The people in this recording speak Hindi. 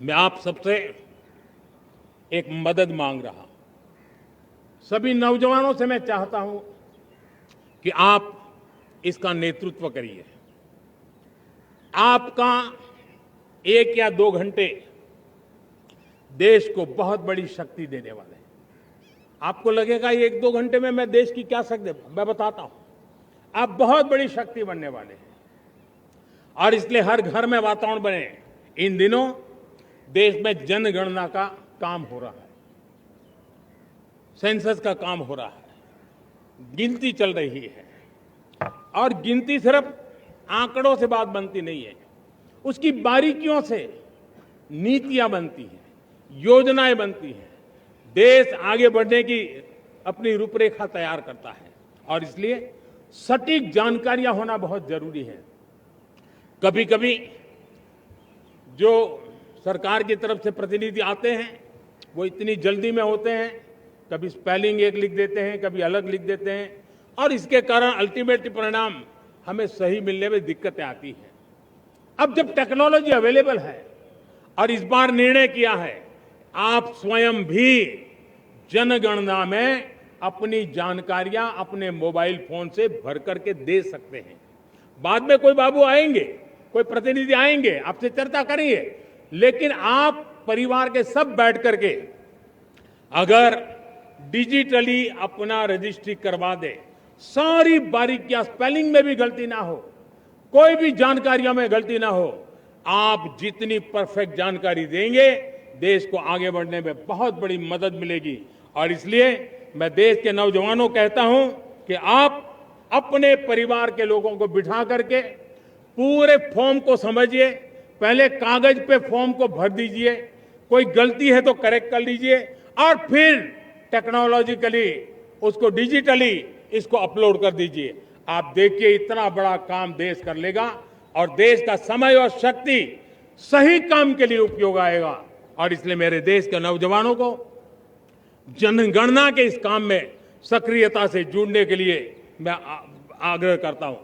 मैं आप सबसे एक मदद मांग रहा हूं। सभी नौजवानों से मैं चाहता हूं कि आप इसका नेतृत्व करिए। आपका 1 या 2 घंटे देश को बहुत बड़ी शक्ति देने वाले हैं। आपको लगेगा 1-2 घंटे में मैं देश की क्या शक्ति, मैं बताता हूं। आप बहुत बड़ी शक्ति बनने वाले हैं और इसलिए हर घर में वातावरण बने। इन दिनों देश में जनगणना का काम हो रहा है, सेंसस का काम हो रहा है, गिनती चल रही है और गिनती सिर्फ आंकड़ों से बात बनती नहीं है, उसकी बारीकियों से नीतियां बनती हैं, योजनाएं बनती हैं, देश आगे बढ़ने की अपनी रूपरेखा तैयार करता है और इसलिए सटीक जानकारियां होना बहुत जरूरी है। कभी कभी जो सरकार की तरफ से प्रतिनिधि आते हैं वो इतनी जल्दी में होते हैं, कभी स्पेलिंग एक लिख देते हैं, कभी अलग लिख देते हैं और इसके कारण अल्टीमेट परिणाम हमें सही मिलने में दिक्कतें आती हैं। अब जब टेक्नोलॉजी अवेलेबल है और इस बार निर्णय किया है, आप स्वयं भी जनगणना में अपनी जानकारियां अपने मोबाइल फोन से भर करके दे सकते हैं। बाद में कोई बाबू आएंगे, कोई प्रतिनिधि आएंगे, आपसे चर्चा करेंगे, लेकिन आप परिवार के सब बैठ करके अगर डिजिटली अपना रजिस्ट्री करवा दे, सारी बारीकियां, स्पेलिंग में भी गलती ना हो, कोई भी जानकारियों में गलती ना हो, आप जितनी परफेक्ट जानकारी देंगे देश को आगे बढ़ने में बहुत बड़ी मदद मिलेगी। और इसलिए मैं देश के नौजवानों को कहता हूं कि आप अपने परिवार के लोगों को बिठा करके पूरे फॉर्म को समझिए, पहले कागज पे फॉर्म को भर दीजिए, कोई गलती है तो करेक्ट कर लीजिए और फिर टेक्नोलॉजिकली उसको डिजिटली इसको अपलोड कर दीजिए। आप देखिए इतना बड़ा काम देश कर लेगा और देश का समय और शक्ति सही काम के लिए उपयोग आएगा। और इसलिए मेरे देश के नौजवानों को जनगणना के इस काम में सक्रियता से जुड़ने के लिए मैं आग्रह करता हूं।